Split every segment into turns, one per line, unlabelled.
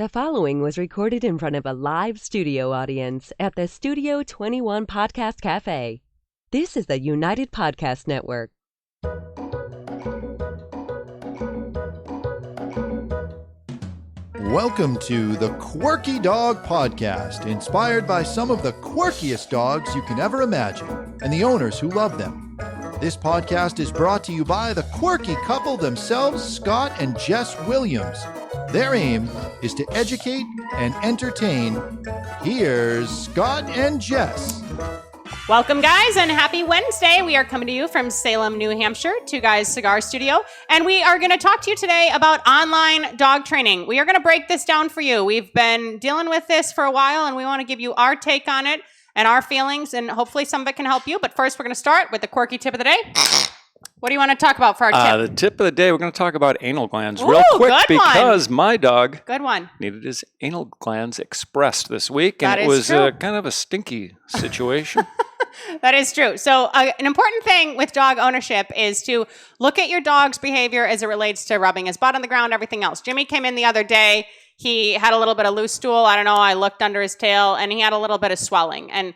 The following was recorded in front of a live studio audience at the Studio 21 Podcast Cafe. This is the United Podcast Network.
Welcome to the Quirky Dog Podcast, inspired by some of the quirkiest dogs you can ever imagine, and the owners who love them. This podcast is brought to you by the quirky couple themselves, Scott and Jess Williams. Their aim is to educate and entertain. Here's Scott and Jess.
Welcome, guys, and happy Wednesday. We are coming to you from Salem, New Hampshire, Two Guys Cigar Studio, and we are going to talk to you today about online dog training. We are going to break this down for you. We've been dealing with this for a while, and we want to give you our take on it and our feelings, and hopefully some of it can help you. But first, we're going to start with the quirky tip of the day. What do you want to talk about for our tip?
The tip of the day, we're going to talk about anal glands
Ooh,
real quick
good one.
because my dog
needed
his anal glands expressed this week,
That
and it
is
was
true.
kind of a stinky situation.
That is true. So an important thing with dog ownership is to look at your dog's behavior as it relates to rubbing his butt on the ground, everything else. Jimmy came in the other day. He had a little bit of loose stool. I don't know. I looked under his tail, and he had a little bit of swelling. And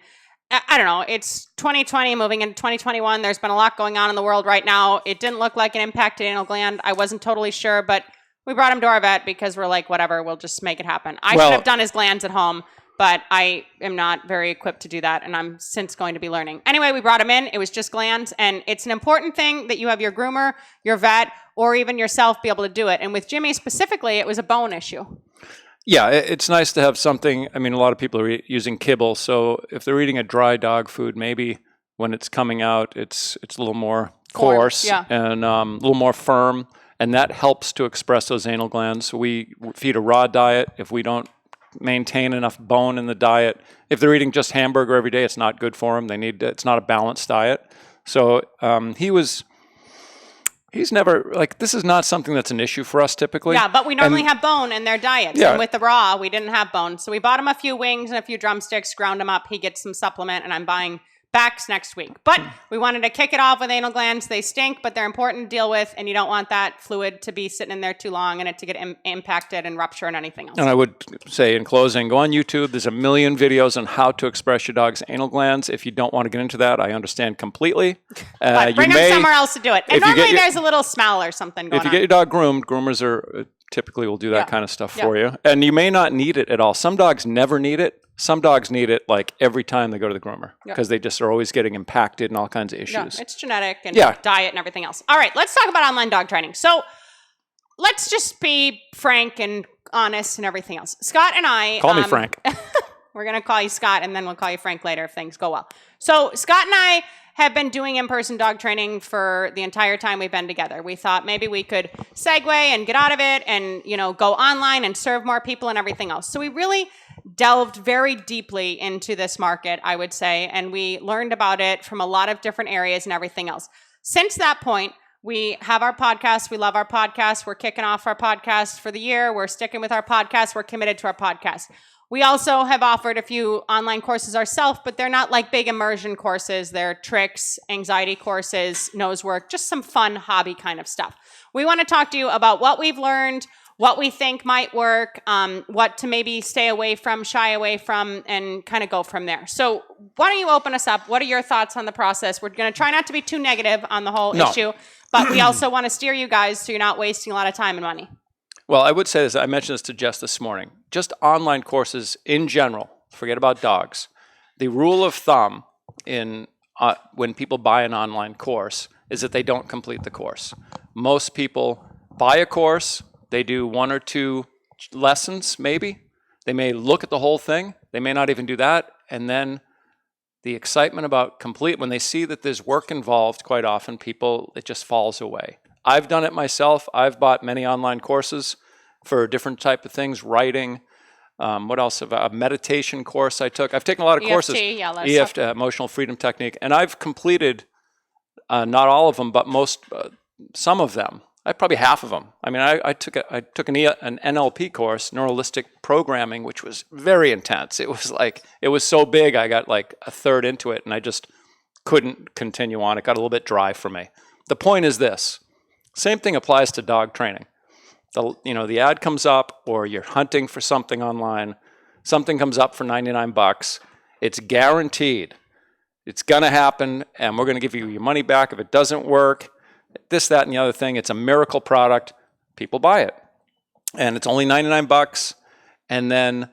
I don't know. It's 2020 moving into 2021. There's been a lot going on in the world right now. It didn't look like an impacted anal gland. I wasn't totally sure, but we brought him to our vet because we're like, whatever, we'll just make it happen. I should have done his glands at home, but I am not very equipped to do that, and I'm since going to be learning. Anyway, we brought him in. It was just glands, and it's an important thing that you have your groomer, your vet, or even yourself be able to do it. And with Jimmy specifically, it was a bone issue.
Yeah, it's nice to have something. I mean, a lot of people are using kibble, so if they're eating a dry dog food, maybe when it's coming out, it's a little more coarse and a little more firm, and that helps to express those anal glands. So we feed a raw diet. If we don't maintain enough bone in the diet, if they're eating just hamburger every day, it's not good for them. It's not a balanced diet. So he's never, this is not something that's an issue for us typically.
Yeah, but we normally have bone in their diets.
Yeah.
And with the raw, we didn't have bone. So we bought him a few wings and a few drumsticks, ground him up. He gets some supplement, and I'm buying backs next week. But we wanted to kick it off with anal glands. They stink, but they're important to deal with, and you don't want that fluid to be sitting in there too long and it to get impacted and rupture and anything else.
And I would say in closing, go on YouTube. There's a million videos on how to express your dog's anal glands. If you don't want to get into that, I understand completely.
But bring him somewhere else to do it. And normally there's a little smell or something going on.
If you get your dog groomed, groomers are typically will do that kind of stuff for you. And you may not need it at all. Some dogs never need it. Some dogs need it like every time they go to the groomer because they just are always getting impacted and all kinds of issues.
Yeah, it's genetic and diet and everything else. All right, let's talk about online dog training. So let's just be frank and honest and everything else. Scott and I...
Call me Frank.
We're going to call you Scott, and then we'll call you Frank later if things go well. So Scott and I have been doing in-person dog training for the entire time we've been together. We thought maybe we could segue and get out of it and, go online and serve more people and everything else. So we really delved very deeply into this market, I would say, and we learned about it from a lot of different areas and everything else. Since that point, we have our podcast. We love our podcast. We're kicking off our podcast for the year. We're sticking with our podcast. We're committed to our podcast. We also have offered a few online courses ourselves, but they're not like big immersion courses. They're tricks, anxiety courses, nose work, just some fun hobby kind of stuff. We want to talk to you about what we've learned, what we think might work, what to maybe stay away from, shy away from, and kind of go from there. So why don't you open us up? What are your thoughts on the process? We're going to try not to be too negative on the whole issue, but we also want to steer you guys so you're not wasting a lot of time and money.
Well, I would say this. I mentioned this to Jess this morning. Just online courses in general, forget about dogs. The rule of thumb in when people buy an online course is that they don't complete the course. Most people buy a course, they do one or two lessons maybe. They may look at the whole thing. They may not even do that. And then the excitement about when they see that there's work involved, quite often it just falls away. I've done it myself. I've bought many online courses for different type of things, writing. What else? A meditation course I took. I've taken a lot of courses. EFT, emotional freedom technique. And I've completed not all of them, but some of them. Probably half of them. I mean, I took an NLP course, neuralistic programming, which was very intense. It was so big, I got like a third into it, and I just couldn't continue on. It got a little bit dry for me. The point is this. Same thing applies to dog training. the ad comes up, or you're hunting for something online, something comes up for $99. It's guaranteed. It's going to happen, and we're going to give you your money back if it doesn't work. This, that, and the other thing. It's a miracle product. People buy it. And it's only $99, and then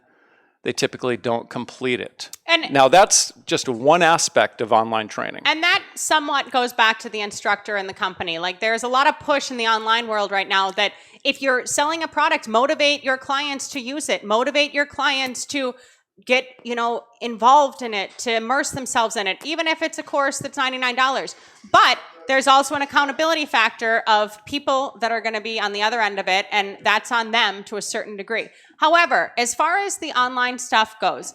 they typically don't complete it. And now that's just one aspect of online training.
And that somewhat goes back to the instructor and the company. Like, there's a lot of push in the online world right now that if you're selling a product, motivate your clients to use it. Motivate your clients to get, involved in it, to immerse themselves in it, even if it's a course that's $99. But there's also an accountability factor of people that are going to be on the other end of it, and that's on them to a certain degree. However, as far as the online stuff goes,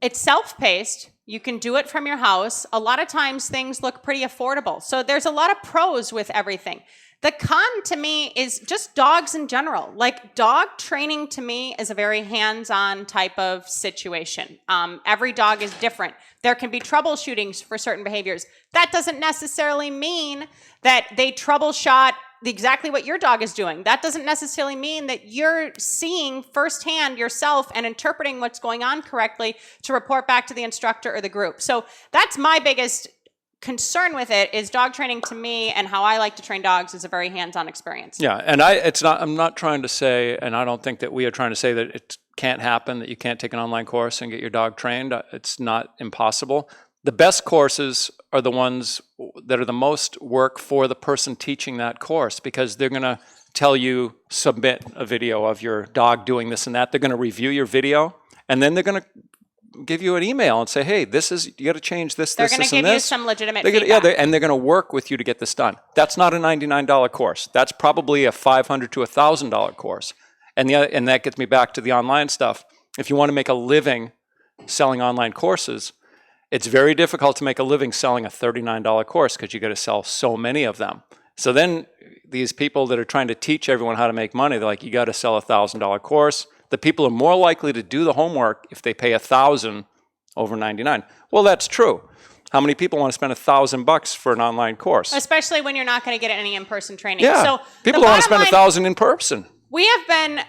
it's self-paced. You can do it from your house. A lot of times things look pretty affordable. So there's a lot of pros with everything. The con to me is just dogs in general. Like, dog training to me is a very hands-on type of situation. Every dog is different. There can be troubleshootings for certain behaviors. That doesn't necessarily mean that they troubleshot exactly what your dog is doing. That doesn't necessarily mean that you're seeing firsthand yourself and interpreting what's going on correctly to report back to the instructor or the group. So that's my biggest concern with it, is dog training to me and how I like to train dogs is a very hands-on experience.
Yeah, and I'm not trying to say, and I don't think that we are trying to say that it can't happen, that you can't take an online course and get your dog trained. It's not impossible. The best courses are the ones that are the most work for the person teaching that course, because they're going to tell you, submit a video of your dog doing this and that. They're going to review your video, and then they're going to give you an email and say, hey, you got to change this,
they're
this,
going to give you some legitimate
feedback.
feedback.
And they're going to work with you to get this done. That's not a $99 course. That's probably a $500 to $1,000 course. And that gets me back to the online stuff. If you want to make a living selling online courses, it's very difficult to make a living selling a $39 course, because you got to sell so many of them. So then these people that are trying to teach everyone how to make money, they're like, you got to sell a $1,000 course. The people are more likely to do the homework if they pay $1,000 over $99. Well, that's true. How many people want to spend $1,000 for an online course?
Especially when you're not going to get any in-person training.
Yeah,
So
people want to spend $1,000 in person.
We have been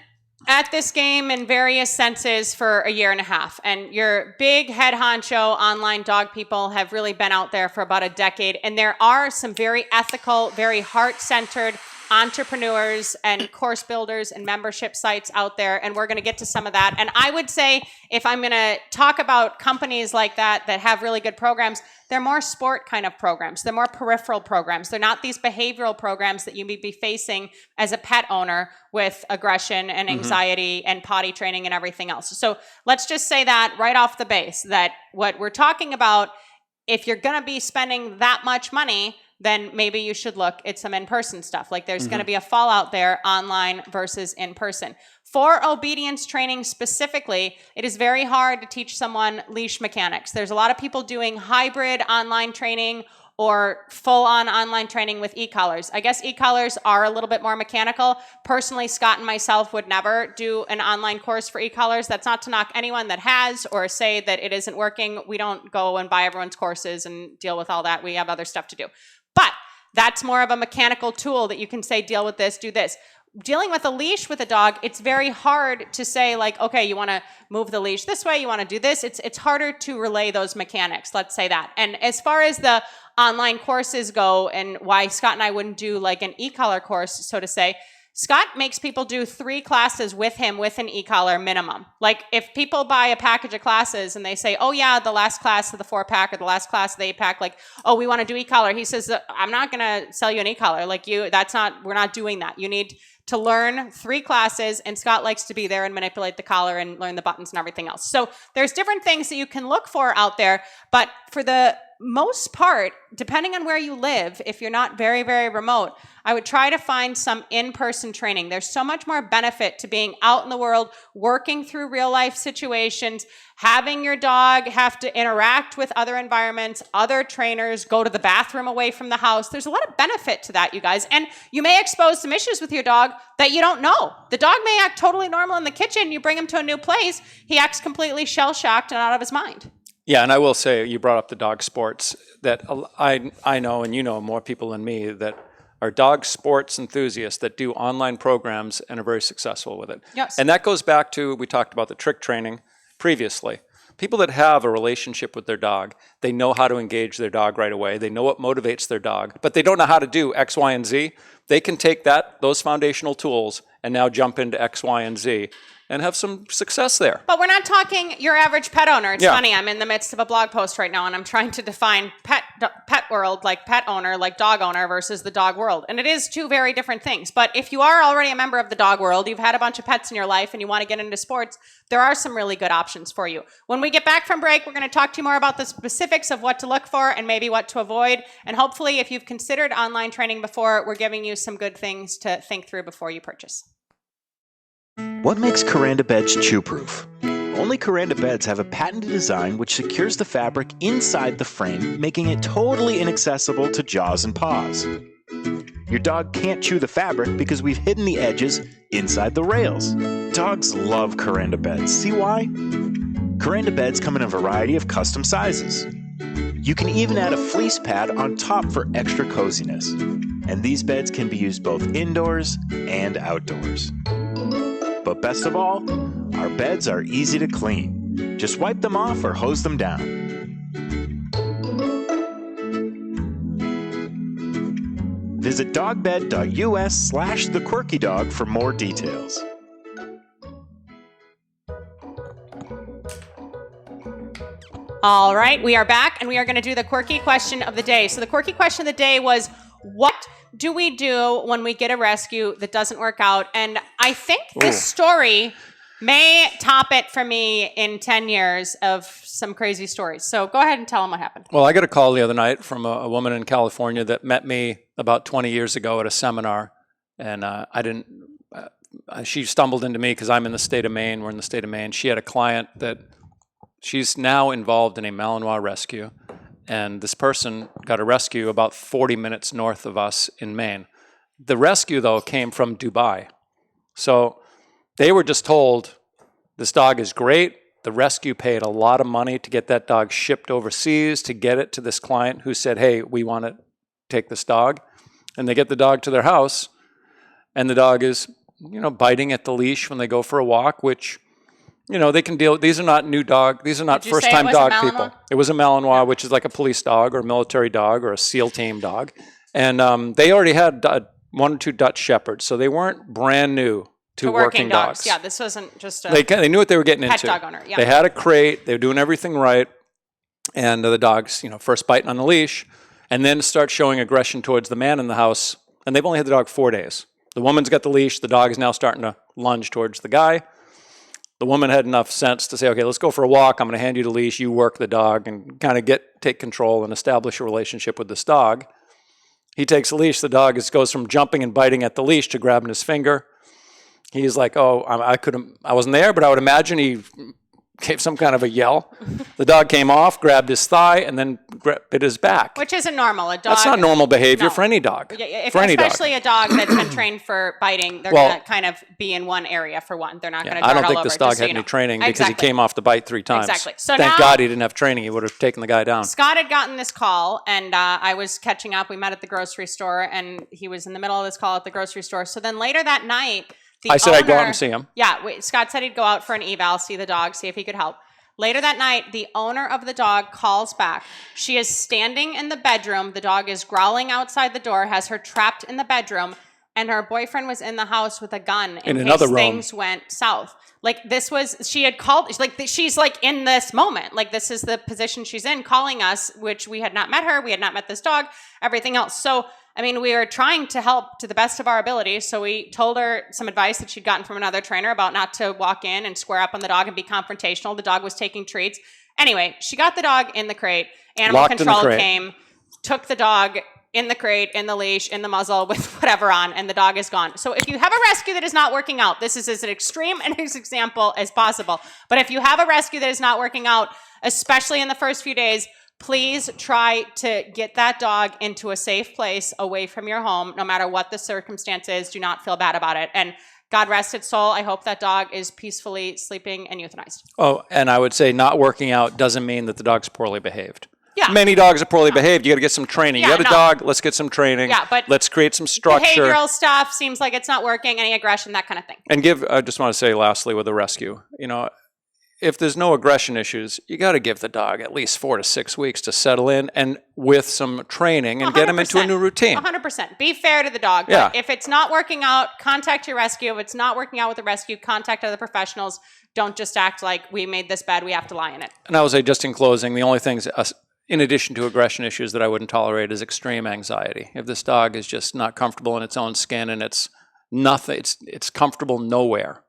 at this game in various senses for a year and a half, and your big head honcho online dog people have really been out there for about a decade, and there are some very ethical, very heart-centered entrepreneurs and course builders and membership sites out there, and we're going to get to some of that. And I would say, if I'm going to talk about companies like that have really good programs, they're more sport kind of programs. They're more peripheral programs. They're not these behavioral programs that you may be facing as a pet owner with aggression and anxiety and potty training and everything else. So let's just say that right off the base, that what we're talking about, if you're going to be spending that much money, then maybe you should look at some in-person stuff. Like, there's going to be a fallout there, online versus in-person. For obedience training specifically, it is very hard to teach someone leash mechanics. There's a lot of people doing hybrid online training or full-on online training with e-collars. I guess e-collars are a little bit more mechanical. Personally, Scott and myself would never do an online course for e-collars. That's not to knock anyone that has or say that it isn't working. We don't go and buy everyone's courses and deal with all that. We have other stuff to do. But that's more of a mechanical tool that you can say, deal with this, do this. Dealing with a leash with a dog, it's very hard to say, like, okay, you want to move the leash this way, you want to do this. It's harder to relay those mechanics, let's say that. And as far as the online courses go, and why Scott and I wouldn't do like an e-collar course, so to say, Scott makes people do 3 classes with him with an e-collar minimum. Like, if people buy a package of classes and they say, oh yeah, the last class of the 4-pack or the last class of the 8-pack, like, oh, we want to do e-collar. He says, I'm not going to sell you an e-collar. Like, we're not doing that. You need to learn 3 classes, and Scott likes to be there and manipulate the collar and learn the buttons and everything else. So there's different things that you can look for out there, but for the most part, depending on where you live, if you're not very, very remote, I would try to find some in-person training. There's so much more benefit to being out in the world, working through real life situations, having your dog have to interact with other environments, other trainers, go to the bathroom away from the house. There's a lot of benefit to that, you guys. And you may expose some issues with your dog that you don't know. The dog may act totally normal in the kitchen. You bring him to a new place, he acts completely shell-shocked and out of his mind.
Yeah, and I will say, you brought up the dog sports, that I know, and you know more people than me, that are dog sports enthusiasts that do online programs and are very successful with it.
Yes.
And that goes back to, we talked about the trick training previously. People that have a relationship with their dog, they know how to engage their dog right away. They know what motivates their dog, but they don't know how to do X, Y, and Z. They can take those foundational tools and now jump into X, Y, and Z and have some success there.
But we're not talking your average pet owner. It's
Yeah.
funny. I'm in the midst of a blog post right now, and I'm trying to define pet world, like pet owner, like dog owner versus the dog world. And it is two very different things. But if you are already a member of the dog world, you've had a bunch of pets in your life, and you want to get into sports, there are some really good options for you. When we get back from break, we're going to talk to you more about the specifics of what to look for and maybe what to avoid. And hopefully, if you've considered online training before, we're giving you some good things to think through before you purchase.
What makes Karada beds chew-proof? Only Karada beds have a patented design which secures the fabric inside the frame, making it totally inaccessible to jaws and paws. Your dog can't chew the fabric because we've hidden the edges inside the rails. Dogs love Karada beds. See why? Karada beds come in a variety of custom sizes. You can even add a fleece pad on top for extra coziness. And these beds can be used both indoors and outdoors. But best of all, our beds are easy to clean. Just wipe them off or hose them down. Visit dogbed.us/thequirkydog for more details.
All right, we are back, and we are going to do the quirky question of the day. So the quirky question of the day was, what do we do when we get a rescue that doesn't work out? And I think this story may top it for me in 10 years of some crazy stories. So go ahead and tell them what happened.
Well, I got a call the other night from a woman in California that met me about 20 years ago at a seminar. And she stumbled into me because I'm in the state of Maine. We're in the state of Maine. She had a client that she's now involved in a Malinois rescue. And this person got a rescue about 40 minutes north of us in Maine. The rescue, though, came from Dubai. So they were just told, this dog is great. The rescue paid a lot of money to get that dog shipped overseas, to get it to this client who said, hey, we want to take this dog. And they get the dog to their house, and the dog is, biting at the leash when they go for a walk, which, they can deal. These are not new dog. These are not first-time dog people. It was a Malinois, which is like a police dog or a military dog or a SEAL team dog. And they already had 1 or 2 Dutch Shepherds, so they weren't brand new to working dogs.
Yeah, this wasn't just a
they knew what they were getting
pet
into.
dog owner. Yeah.
They had a crate. They were doing everything right. And the dog's, first biting on the leash, and then start showing aggression towards the man in the house. And they've only had the dog 4 days. The woman's got the leash. The dog is now starting to lunge towards the guy. The woman had enough sense to say, okay, let's go for a walk. I'm going to hand you the leash. You work the dog and kind of take control and establish a relationship with this dog. He takes the leash. The dog goes from jumping and biting at the leash to grabbing his finger. He's like, oh, I wasn't there, but I would imagine he gave some kind of a yell. The dog came off, grabbed his thigh, and then bit his back.
Which isn't normal. A dog.
That's not normal behavior for any dog.
Especially a dog that's been trained for biting, they're going to kind of be in one area for one. They're not going to dart
I don't
all
think
over,
this dog had any training because
Exactly.
he came off the bite 3 times.
Exactly. So
Thank
now,
God he didn't have training. He would have taken the guy down.
Scott had gotten this call, and I was catching up. We met at the grocery store, and he was in the middle of this call at the grocery store. So then later that night,
I said I'd go out and see him.
Yeah, Scott said he'd go out for an eval, see the dog, see if he could help. Later that night, the owner of the dog calls back. She is standing in the bedroom. The dog is growling outside the door, has her trapped in the bedroom, and her boyfriend was in the house with a gun in case things went south. She had called, she's like in this moment. Like, this is the position she's in, calling us, which we had not met her. We had not met this dog, everything else. So, we were trying to help to the best of our ability. So we told her some advice that she'd gotten from another trainer about not to walk in and square up on the dog and be confrontational. The dog was taking treats. Anyway, she got the dog in the crate. Animal control came, took the dog in the crate, in the leash, in the muzzle, with whatever on, and the dog is gone. So if you have a rescue that is not working out, this is as extreme an example as possible. But if you have a rescue that is not working out, especially in the first few days, please try to get that dog into a safe place away from your home, no matter what the circumstances. Do not feel bad about it. And God rest its soul, I hope that dog is peacefully sleeping and euthanized.
Oh, and I would say not working out doesn't mean that the dog's poorly behaved.
Yeah.
Many dogs are poorly behaved. You got to get some training.
Yeah,
you got a dog, let's get some training.
Yeah, but
let's create some structure.
Behavioral stuff seems like it's not working, any aggression, that kind of thing.
And I just want to say lastly with the rescue, if there's no aggression issues, you got to give the dog at least 4 to 6 weeks to settle in and with some training and get him into a new routine.
100%. Be fair to the dog.
Yeah.
But if it's not working out, contact your rescue. If it's not working out with the rescue, contact other professionals. Don't just act like we made this bed, we have to lie in it.
And I would say just in closing, the only things, in addition to aggression issues, that I wouldn't tolerate is extreme anxiety. If this dog is just not comfortable in its own skin and it's nothing, it's comfortable nowhere.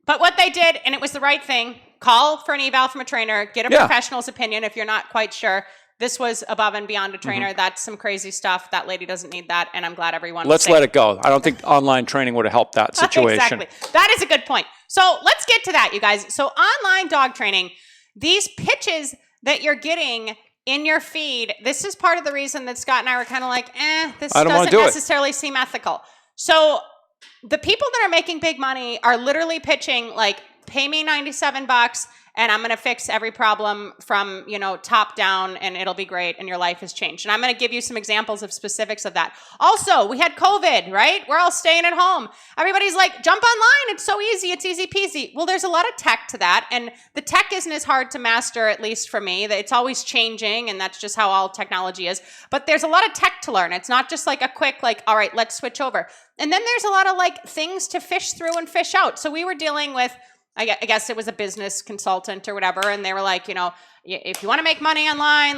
But what they did, and it was the right thing, call for an eval from a trainer, get a professional's opinion if you're not quite sure. This was above and beyond a trainer. Mm-hmm. That's some crazy stuff. That lady doesn't need that, and I'm glad everyone.
Let's let it go. I don't think online training would have helped that situation.
Exactly. That is a good point. So let's get to that, you guys. So online dog training, these pitches that you're getting in your feed, this is part of the reason that Scott and I were kind of like, this doesn't necessarily seem ethical. So the people that are making big money are literally pitching like, pay me $97 and I'm going to fix every problem from, top down, and it'll be great and your life has changed. And I'm going to give you some examples of specifics of that. Also, we had COVID, right? We're all staying at home. Everybody's like, jump online. It's so easy. It's easy peasy. Well, there's a lot of tech to that. And the tech isn't as hard to master, at least for me. It's always changing, and that's just how all technology is. But there's a lot of tech to learn. It's not just like a quick, all right, let's switch over. And then there's a lot of things to fish through and fish out. So we were dealing with, I guess it was a business consultant or whatever. And they were like, if you want to make money online,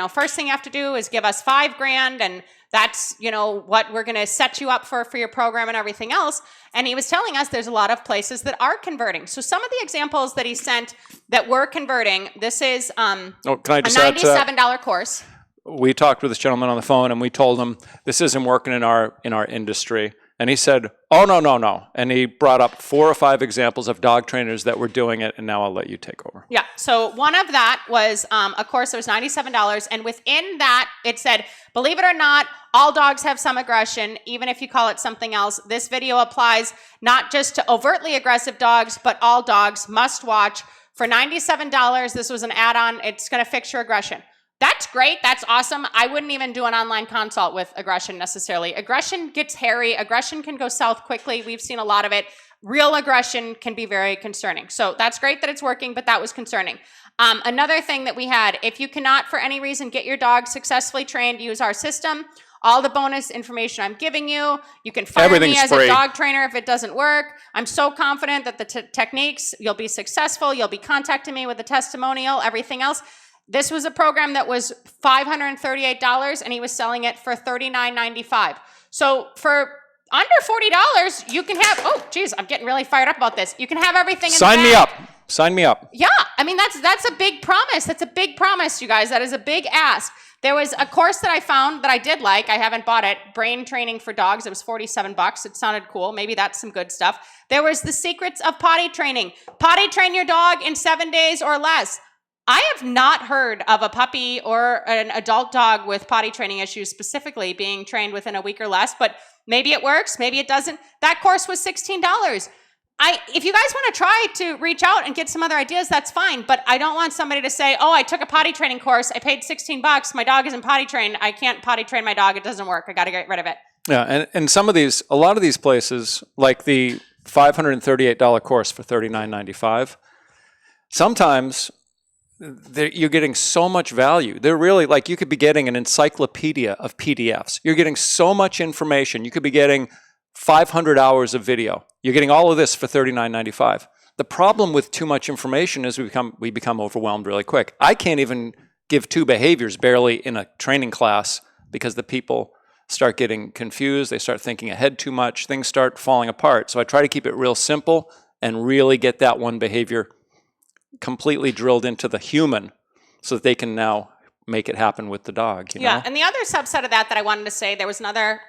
first thing you have to do is give us $5,000. And that's, what we're going to set you up for your program and everything else. And he was telling us there's a lot of places that are converting. So some of the examples that he sent that were converting, this is
can I just
a $97 course.
We talked with this gentleman on the phone and we told him this isn't working in our industry. And he said, oh, no. And he brought up 4 or 5 examples of dog trainers that were doing it, and now I'll let you take over.
Yeah, so one of that was a course that was $97, and within that, it said, believe it or not, all dogs have some aggression, even if you call it something else. This video applies not just to overtly aggressive dogs, but all dogs must watch. For $97, this was an add-on. It's going to fix your aggression. That's great. That's awesome. I wouldn't even do an online consult with aggression necessarily. Aggression gets hairy. Aggression can go south quickly. We've seen a lot of it. Real aggression can be very concerning. So that's great that it's working, but that was concerning. Another thing that we had, if you cannot for any reason get your dog successfully trained, use our system. All the bonus information I'm giving you. You can fire me as a dog trainer if it doesn't work. I'm so confident that the techniques, you'll be successful. You'll be contacting me with a testimonial, everything else. This was a program that was $538, and he was selling it for $39.95. So for under $40, you can have, I'm getting really fired up about this. You can have everything in the bag.
Sign me up.
Yeah, I mean, that's a big promise. That's a big promise, you guys. That is a big ask. There was a course that I found that I did like. I haven't bought it. Brain training for dogs. It was $47. It sounded cool. Maybe that's some good stuff. There was the secrets of potty training. Potty train your dog in 7 days or less. I have not heard of a puppy or an adult dog with potty training issues specifically being trained within a week or less, but maybe it works, maybe it doesn't. That course was $16. If you guys want to try to reach out and get some other ideas, that's fine, but I don't want somebody to say, I took a potty training course, I paid $16, my dog isn't potty trained, I can't potty train my dog, it doesn't work, I got to get rid of it.
Yeah, and a lot of these places, like the $538 course for $39.95, sometimes you're getting so much value. They're really you could be getting an encyclopedia of PDFs. You're getting so much information. You could be getting 500 hours of video. You're getting all of this for $39.95. The problem with too much information is we become overwhelmed really quick. I can't even give 2 behaviors barely in a training class because the people start getting confused. They start thinking ahead too much. Things start falling apart. So I try to keep it real simple and really get that one behavior completely drilled into the human so that they can now make it happen with the dog. You know?
And the other subset of that I wanted to say, there was another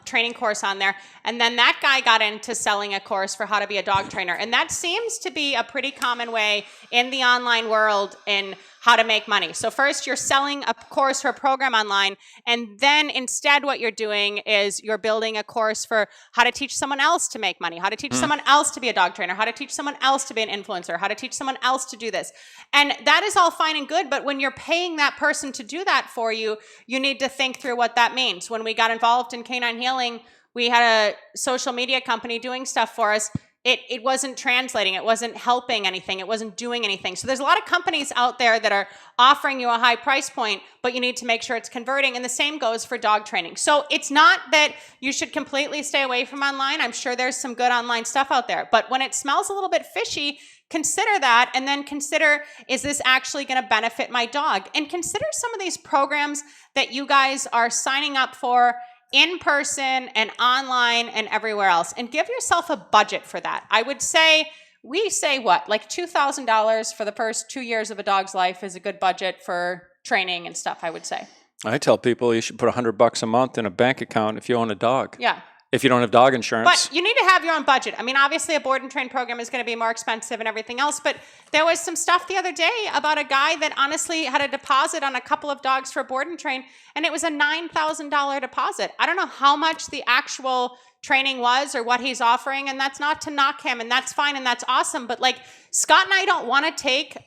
training course on there. And then that guy got into selling a course for how to be a dog trainer. And that seems to be a pretty common way in the online world in how to make money. So first you're selling a course for a program online, and then instead what you're doing is you're building a course for how to teach someone else to make money, how to teach someone else to be a dog trainer, how to teach someone else to be an influencer, how to teach someone else to do this. And that is all fine and good, but when you're paying that person to do that for you, you need to think through what that means. When we got involved in Canine Healing, we had a social media company doing stuff for us. It wasn't translating. It wasn't helping anything. It wasn't doing anything. So there's a lot of companies out there that are offering you a high price point, but you need to make sure it's converting. And the same goes for dog training. So it's not that you should completely stay away from online. I'm sure there's some good online stuff out there. But when it smells a little bit fishy, consider that, and then consider, is this actually going to benefit my dog? And consider some of these programs that you guys are signing up for in person and online and everywhere else, and give yourself a budget for that. I would say, we say what, like $2,000 for the first 2 years of a dog's life is a good budget for training and stuff, I would say.
I tell people you should put $100 a month in a bank account if you own a dog.
Yeah.
If you don't have dog insurance.
But you need to have your own budget. I mean, obviously a board and train program is going to be more expensive and everything else, but there was some stuff the other day about a guy that honestly had a deposit on a couple of dogs for board and train, and it was a $9,000 deposit. I don't know how much the actual training was or what he's offering, and that's not to knock him, and that's fine, and that's awesome, but like Scott and I don't want to take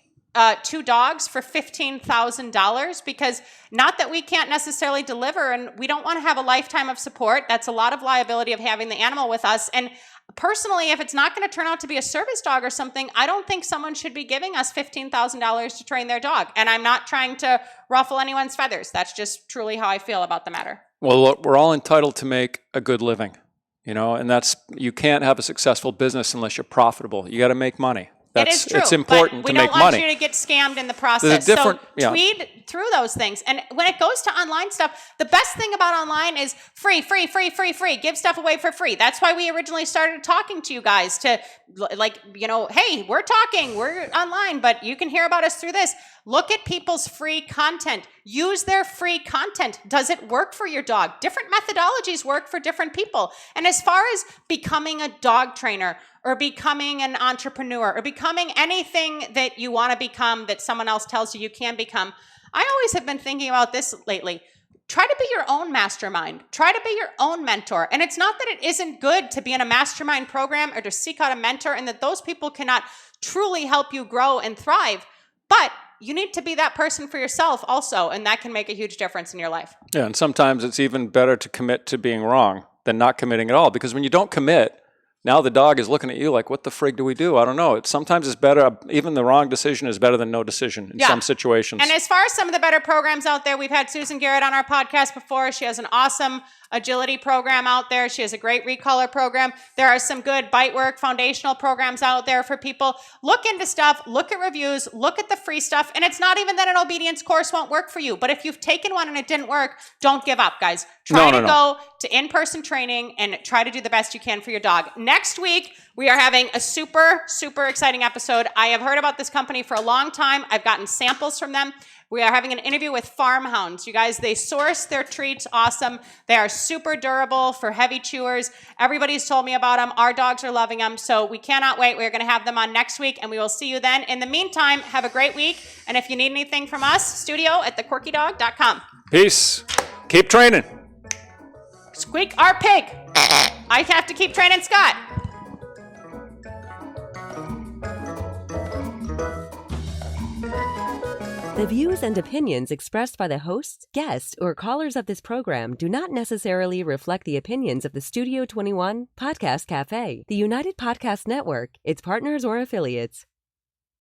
2 dogs for $15,000 because not that we can't necessarily deliver, and we don't want to have a lifetime of support. That's a lot of liability of having the animal with us. And personally, if it's not going to turn out to be a service dog or something, I don't think someone should be giving us $15,000 to train their dog. And I'm not trying to ruffle anyone's feathers. That's just truly how I feel about the matter.
Well, look, we're all entitled to make a good living, and you can't have a successful business unless you're profitable. You got to make money.
It is true.
It's important to make money.
We don't want you to get scammed in the process. So
yeah.
Tweed through those things. And when it goes to online stuff, the best thing about online is free. Give stuff away for free. That's why we originally started talking to you guys to hey, we're talking, we're online, but you can hear about us through this. Look at people's free content. Use their free content. Does it work for your dog? Different methodologies work for different people. And as far as becoming a dog trainer or becoming an entrepreneur or becoming anything that you want to become that someone else tells you can become, I always have been thinking about this lately. Try to be your own mastermind. Try to be your own mentor. And it's not that it isn't good to be in a mastermind program or to seek out a mentor and that those people cannot truly help you grow and thrive. But you need to be that person for yourself also, and that can make a huge difference in your life.
Yeah, and sometimes it's even better to commit to being wrong than not committing at all, because when you don't commit, now the dog is looking at you like, what the frig do we do? I don't know. Sometimes it's better, even the wrong decision is better than no decision in some situations.
And as far as some of the better programs out there, we've had Susan Garrett on our podcast before. She has an awesome agility program out there. She has a great recolor program. There are some good bite work foundational programs out there for people. Look into stuff, look at reviews, look at the free stuff. And it's not even that an obedience course won't work for you, but if you've taken one and it didn't work, don't give up, guys. Try to go to in-person training and try to do the best you can for your dog. Next week, we are having a super, super exciting episode. I have heard about this company for a long time. I've gotten samples from them. We are having an interview with Farmhounds. You guys, they source their treats awesome. They are super durable for heavy chewers. Everybody's told me about them. Our dogs are loving them. So we cannot wait. We're going to have them on next week, and we will see you then. In the meantime, have a great week. And if you need anything from us, studio@thequirkydog.com.
Peace. Keep training.
Squeak our pig. I have to keep training Scott.
The views and opinions expressed by the hosts, guests, or callers of this program do not necessarily reflect the opinions of the Studio 21 Podcast Cafe, the United Podcast Network, its partners, or affiliates.